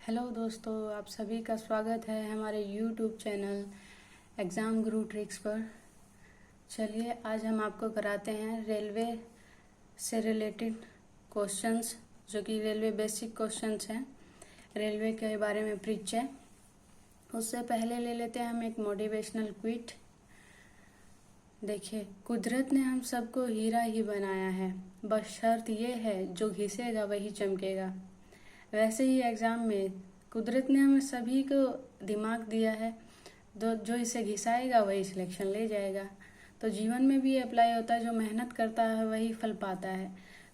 Hello दोस्तों, आप सभी का स्वागत है हमारे YouTube चैनल एग्ज़ाम गुरु ट्रिक्स पर। चलिए आज हम आपको कराते हैं रेलवे से रिलेटेड क्वेश्चंस, जो कि रेलवे बेसिक क्वेश्चंस हैं, रेलवे के बारे में प्रीच है। उससे पहले ले लेते हैं हम एक मोटिवेशनल क्विट। देखिए, कुदरत ने हम सबको हीरा ही बनाया है, बस शर्त ये है जो घिसेगा वही चमकेगा। वैसे ही एग्ज़ाम में कुदरत ने हमें सभी को दिमाग दिया है, जो इसे घिसाएगा वही सिलेक्शन ले जाएगा। तो जीवन में भी अप्लाई होता है, जो मेहनत करता है वही फल पाता है।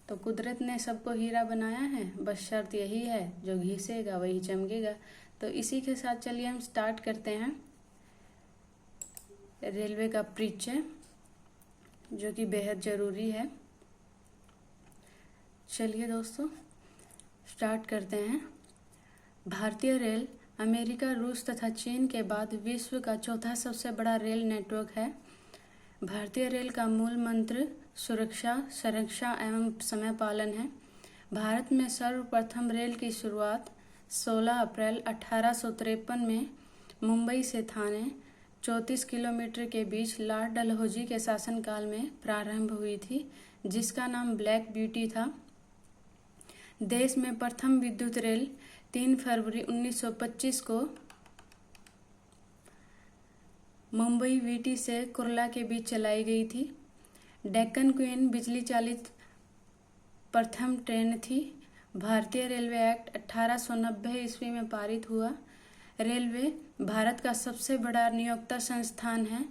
तो कुदरत ने सबको हीरा बनाया है, बस शर्त यही है जो घिसेगा वही चमकेगा। तो इसी के साथ चलिए हम स्टार्ट करते हैं रेलवे का परिचय, जो कि बेहद ज़रूरी है। चलिए दोस्तों स्टार्ट करते हैं। भारतीय रेल अमेरिका, रूस तथा चीन के बाद विश्व का चौथा सबसे बड़ा रेल नेटवर्क है। भारतीय रेल का मूल मंत्र सुरक्षा, संरक्षा एवं समय पालन है। भारत में सर्वप्रथम रेल की शुरुआत 16 अप्रैल 1853 में मुंबई से थाने 34 किलोमीटर के बीच लॉर्ड डलहौजी के शासनकाल में प्रारंभ हुई थी, जिसका नाम ब्लैक ब्यूटी था। देश में प्रथम विद्युत रेल 3 फरवरी 1925 को मुंबई वीटी से कुर्ला के बीच चलाई गई थी। डेक्कन क्वीन बिजली चालित प्रथम ट्रेन थी। भारतीय रेलवे एक्ट 1890 ईस्वी में पारित हुआ। रेलवे भारत का सबसे बड़ा नियोक्ता संस्थान है।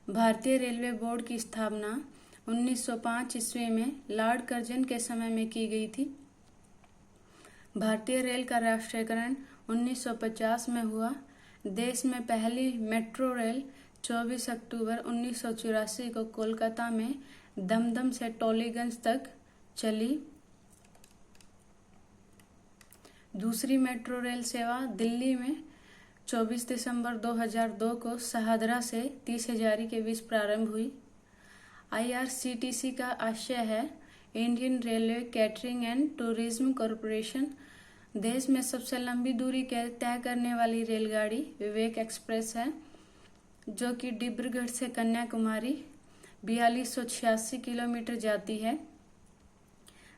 भारतीय रेलवे बोर्ड की स्थापना 1905 ईस्वी में लॉर्ड कर्जन के समय में की गई थी। भारतीय रेल का राष्ट्रीयकरण 1950 में हुआ। देश में पहली मेट्रो रेल 24 अक्टूबर 1984 को कोलकाता में दमदम से टोलीगंज तक चली। दूसरी मेट्रो रेल सेवा दिल्ली में 24 दिसंबर 2002 को शहादरा से 30 हजारी के बीच प्रारंभ हुई। IRCTC का आशय है Indian railway catering and tourism corporation. देश में सबसे लंबी दूरी तय करने वाली रेलगाड़ी विवेक एक्सप्रेस है, जो कि डिब्रूगढ़ से कन्याकुमारी 4286 किलोमीटर जाती है।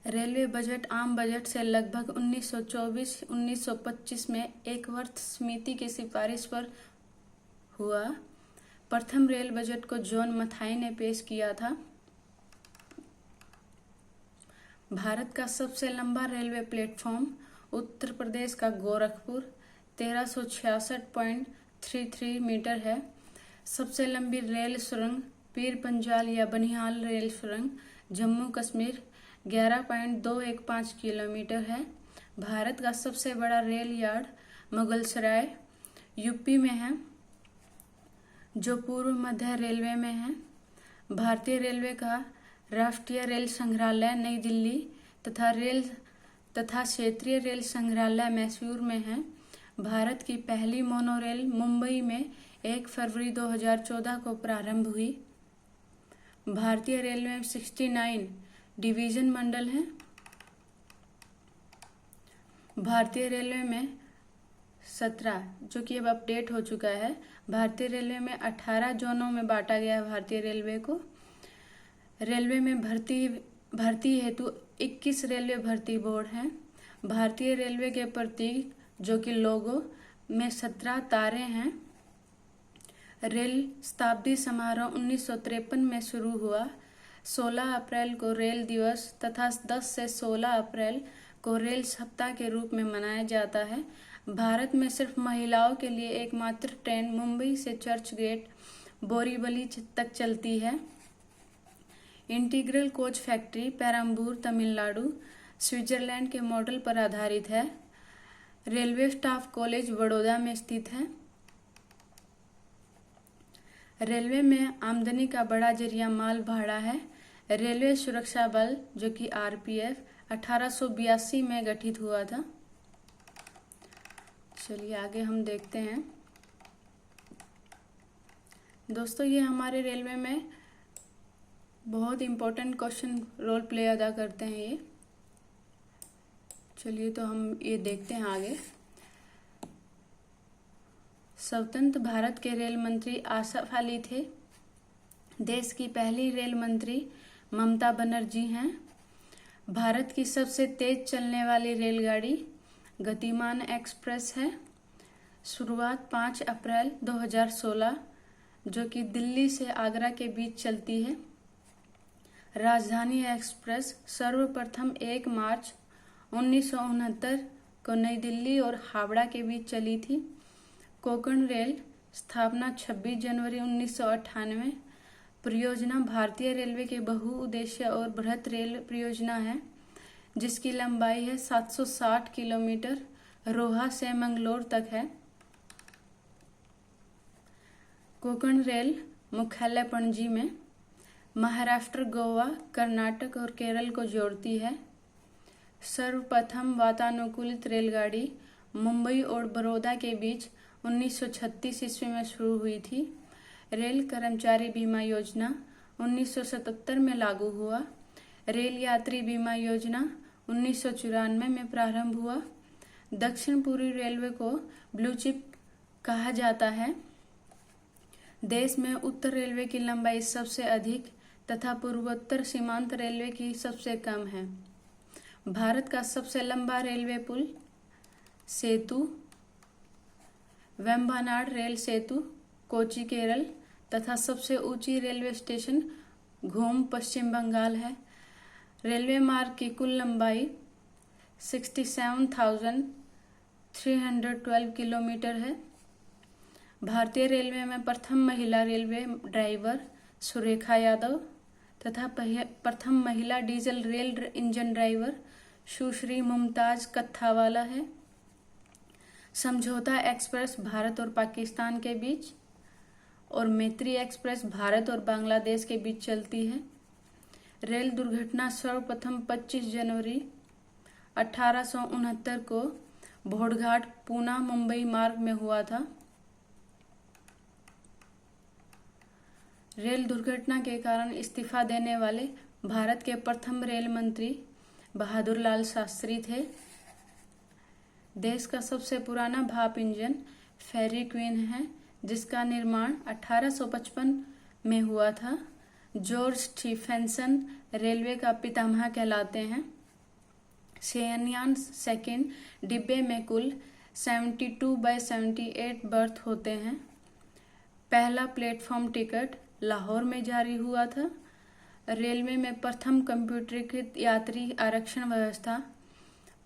रेलवे बजट आम बजट से लगभग 1924-1925 में एक वर्ष समिति की सिफारिश पर हुआ। प्रथम रेल बजट को जॉन मथाई ने पेश किया था। भारत का सबसे लंबा रेलवे प्लेटफॉर्म उत्तर प्रदेश का गोरखपुर 1366.33 मीटर है। सबसे लंबी रेल सुरंग पीर पंजाल या बनिहाल रेल सुरंग जम्मू कश्मीर 11.215 किलोमीटर है। भारत का सबसे बड़ा रेल यार्ड मुगलसराय यूपी में है, जो पूर्व मध्य रेलवे में है। भारतीय रेलवे का राष्ट्रीय रेल संग्रहालय नई दिल्ली तथा क्षेत्रीय रेल संग्रहालय मैसूर में है। भारत की पहली मोनोरेल मुंबई में 1 फरवरी 2014 को प्रारंभ हुई। भारतीय रेलवे में 69 डिवीजन मंडल हैं। भारतीय रेलवे में 17, जो कि अब अपडेट हो चुका है। भारतीय रेलवे में 18 जोनों में बांटा गया है भारतीय रेलवे को। रेलवे में भर्ती हेतु 21 रेलवे भर्ती बोर्ड हैं। भारतीय रेलवे के प्रतीक, जो कि लोगो में 17 तारे हैं। रेल शताब्दी समारोह 1953 में शुरू हुआ। 16 अप्रैल को रेल दिवस तथा 10 से 16 अप्रैल को रेल सप्ताह के रूप में मनाया जाता है। भारत में सिर्फ महिलाओं के लिए एकमात्र ट्रेन मुंबई से चर्च गेट बोरीवली तक चलती है। Integral Coach Factory Perambur Tamil Nadu Switzerland के मॉडल पर आधारित है। रेलवे स्टाफ कॉलेज बड़ौदा में स्थित है। रेलवे में आमदनी का बड़ा जरिया माल भाड़ा है। रेलवे सुरक्षा बल, जो कि RPF 1882 में गठित हुआ था। चलिए आगे हम देखते हैं दोस्तों। ये हमारे रेलवे में बहुत इम्पोर्टेंट क्वेश्चन रोल प्ले अदा करते हैं ये। चलिए तो हम ये देखते हैं आगे। स्वतंत्र भारत के रेल मंत्री आसफ अली थे। देश की पहली रेल मंत्री ममता बनर्जी हैं। भारत की सबसे तेज चलने वाली रेलगाड़ी गतिमान एक्सप्रेस है। शुरुआत 5 अप्रैल 2016 जो कि दिल्ली से आगरा के बीच चलती है। राजधानी एक्सप्रेस सर्वप्रथम 1 मार्च 1969 को नई दिल्ली और हावड़ा के बीच चली थी। कोंकण रेल स्थापना 26 जनवरी 1998। परियोजना भारतीय रेलवे के बहुउद्देश्य और बृहत रेल परियोजना है जिसकी लंबाई है 760 किलोमीटर, रोहा से मंगलोर तक है। कोंकण रेल मुख्यालय पणजी में महाराष्ट्र, गोवा, कर्नाटक और केरल को जोड़ती है। सर्वप्रथम वातानुकूलित रेलगाड़ी मुंबई और बड़ौदा के बीच 1936 ईस्वी में शुरू हुई थी। रेल कर्मचारी बीमा योजना 1977 में लागू हुआ। रेल यात्री बीमा योजना 1994 में प्रारंभ हुआ। दक्षिण पूर्वी रेलवे को ब्लू चिप कहा जाता है। देश में उत्तर रेलवे की लंबाई सबसे अधिक तथा पूर्वोत्तर सीमांत रेलवे की सबसे कम है। भारत का सबसे लंबा रेलवे पुल सेतु वेम्बनाड रेल सेतु कोची केरल तथा सबसे ऊंची रेलवे स्टेशन घूम पश्चिम बंगाल है। रेलवे मार्ग की कुल लंबाई 67,312 किलोमीटर है। भारतीय रेलवे में प्रथम महिला रेलवे ड्राइवर सुरेखा यादव तथा प्रथम महिला डीजल रेल इंजन ड्राइवर सुश्री मुमताज कत्थावाला है। समझौता एक्सप्रेस भारत और पाकिस्तान के बीच और मैत्री एक्सप्रेस भारत और बांग्लादेश के बीच चलती है। रेल दुर्घटना सर्वप्रथम 25 जनवरी 1869 को भोड़घाट पूना मुंबई मार्ग में हुआ था। रेल दुर्घटना के कारण इस्तीफा देने वाले भारत के प्रथम रेल मंत्री बहादुर लाल शास्त्री थे। देश का सबसे पुराना भाप इंजन फेरी क्वीन है जिसका निर्माण 1855 में हुआ था। जॉर्ज स्टीफेंसन रेलवे का पितामह कहलाते हैं। शयनयान सेकंड डिब्बे में कुल 72/78 बर्थ होते हैं। पहला प्लेटफॉर्म टिकट लाहौर में जारी हुआ था। रेलवे में प्रथम कंप्यूटरीकृत यात्री आरक्षण व्यवस्था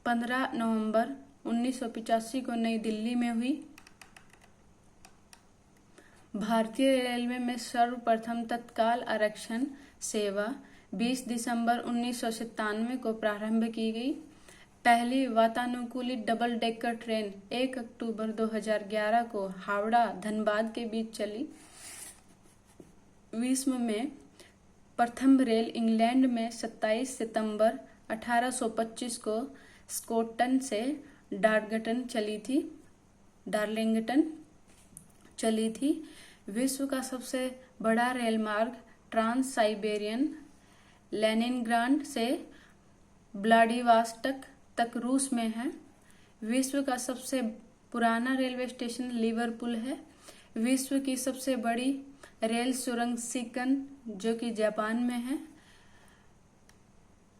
15 नवंबर 1985 को नई दिल्ली में हुई। भारतीय रेलवे में सर्वप्रथम तत्काल आरक्षण सेवा 20 दिसंबर 1997 को प्रारंभ की गई। पहली वातानुकूलित डबल डेकर ट्रेन 1 अक्टूबर 2011 को हावड़ा धनबाद के बीच चली। विश्व में प्रथम रेल इंग्लैंड में 27 सितंबर 1825 को स्कॉटलैंड से डार्लिंगटन चली थी। विश्व का सबसे बड़ा रेल मार्ग ट्रांस साइबेरियन लेनिनग्राड से व्लादिवोस्टोक तक रूस में है। विश्व का सबसे पुराना रेलवे स्टेशन लिवरपूल है। विश्व की सबसे बड़ी रेल सुरंग शिकन जो कि जापान में है।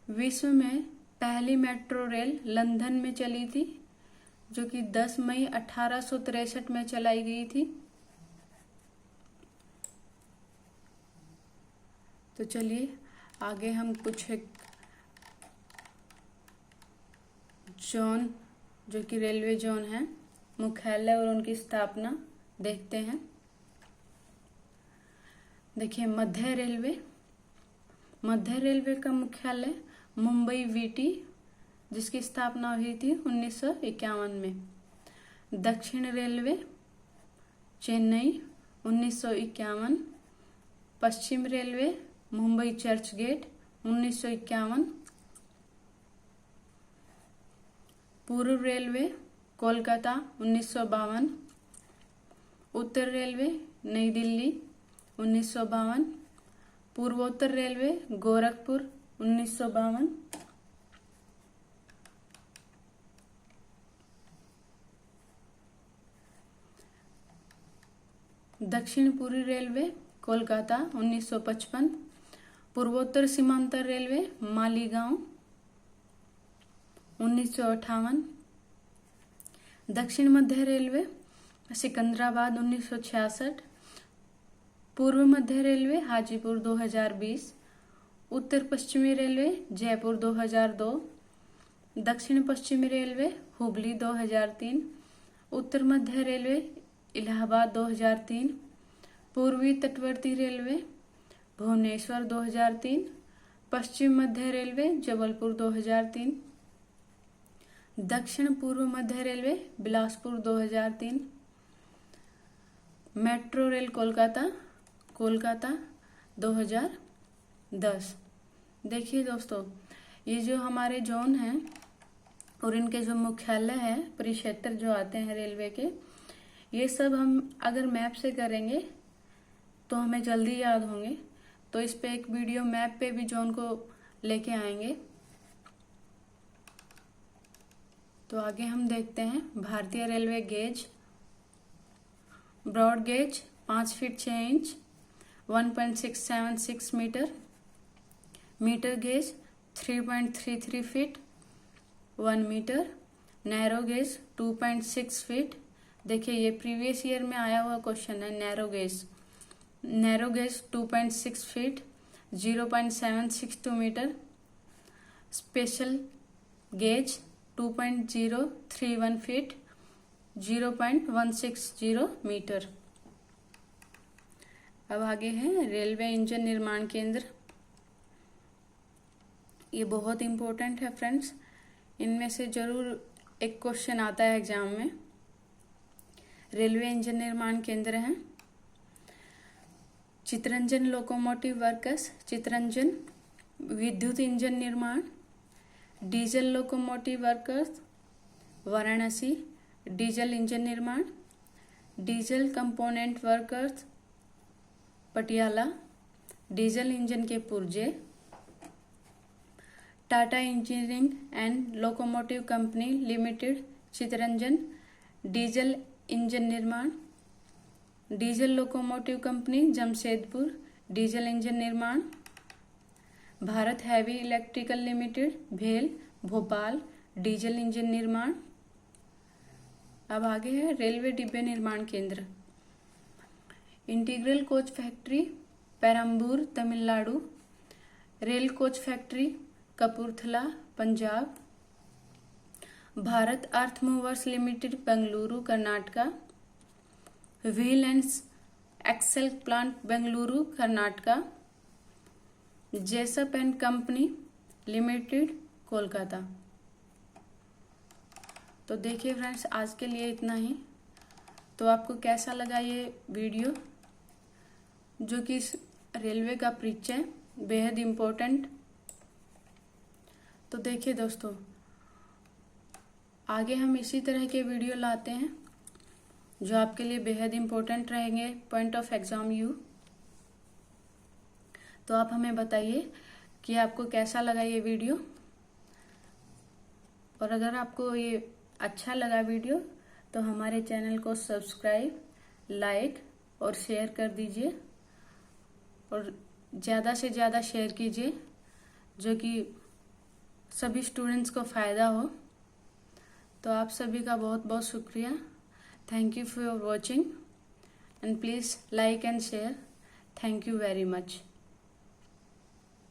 विश्व में पहली मेट्रो रेल लंदन में चली थी जो कि 10 मई 1863 में चलाई गई थी। तो चलिए आगे हम कुछ जोन जो कि रेलवे जोन है, मुख्यालय और उनकी स्थापना देखते हैं। देखिए मध्य रेलवे का मुख्यालय मुंबई वीटी जिसकी स्थापना हुई थी 1951 में। दक्षिण रेलवे चेन्नई 1951। पश्चिम रेलवे मुंबई चर्च गेट 1951। पूर्व रेलवे कोलकाता 1952। उत्तर रेलवे नई दिल्ली 1952। पूर्वोत्तर रेलवे गोरखपुर 1952। दक्षिण पूर्वी रेलवे कोलकाता 1955। पूर्वोत्तर सीमांतर रेलवे मालीगांव 1958। दक्षिण मध्य रेलवे सिकंदराबाद 1966। पूर्व मध्य रेलवे हाजीपुर 2020। उत्तर पश्चिमी रेलवे जयपुर 2002। दक्षिण पश्चिमी रेलवे हुबली 2003। उत्तर मध्य रेलवे इलाहाबाद 2003। पूर्वी तटवर्ती रेलवे भुवनेश्वर 2003। पश्चिम मध्य रेलवे जबलपुर 2003। दक्षिण पूर्व मध्य railway Bilaspur 2003। Metro rail Kolkata 2010। देखिए दोस्तों, ये जो हमारे जोन हैं और इनके जो मुख्यालय है, परिक्षेत्र जो आते हैं रेलवे के, ये सब हम अगर मैप से करेंगे तो हमें जल्दी याद होंगे। तो इस पे एक वीडियो मैप पे भी जोन को लेके आएंगे। तो आगे हम देखते हैं भारतीय railway gauge. Broad gauge 5 feet 6 inch 1.676 metre. Metre gauge 3.33 feet 1 metre. Narrow gauge 2.6 feet. देखिए ये प्रीवियस ईयर में आया हुआ क्वेश्चन है। Narrow gauge 2.6 feet 0.762 metre. Special gauge 2.031 feet 0.160 metre. अब आगे है रेलवे इंजन निर्माण केंद्र। ये बहुत इंपॉर्टेंट है फ्रेंड्स, इनमें से जरूर एक क्वेश्चन आता है एग्जाम में। रेलवे इंजन निर्माण केंद्र है चितरंजन लोकोमोटिव वर्कस, चितरंजन विद्युत इंजन निर्माण। Diesel locomotive works Varanasi, diesel engine निर्माण। Diesel component workers Patiala, diesel engine के पुर्जे। Tata engineering and locomotive company limited Chittaranjan, diesel engine निर्माण। Diesel locomotive company Jamshedpur, diesel engine निर्माण। भारत हैवी इलेक्ट्रिकल लिमिटेड भेल, भोपाल, डीजल इंजन निर्माण। अब आगे है रेलवे डिब्बे निर्माण केंद्र। Integral Coach Factory Perambur Tamil Nadu. Rail Coach Factory Kapurthala Punjab. Bharat Earth Movers Limited Bengaluru Karnataka. Wheel and Axle Plant Bengaluru Karnataka. Jessop and Company Limited Kolkata. तो देखिए फ्रेंड्स, आज के लिए इतना ही। तो आपको कैसा लगा ये वीडियो, जो कि रेलवे का परिचय बेहद इम्पोर्टेंट। तो देखिए दोस्तों, आगे हम इसी तरह के वीडियो लाते हैं जो आपके लिए बेहद इम्पोर्टेंट रहेंगे पॉइंट ऑफ एग्जाम यू। तो आप हमें बताइए कि आपको कैसा लगा ये वीडियो, और अगर आपको ये अच्छा लगा वीडियो तो हमारे चैनल को सब्सक्राइब, लाइक और शेयर कर दीजिए, और ज़्यादा से ज़्यादा शेयर कीजिए जो कि सभी स्टूडेंट्स को फ़ायदा हो। तो आप सभी का बहुत बहुत शुक्रिया। Thank you for watching and please like and share. Thank you very much.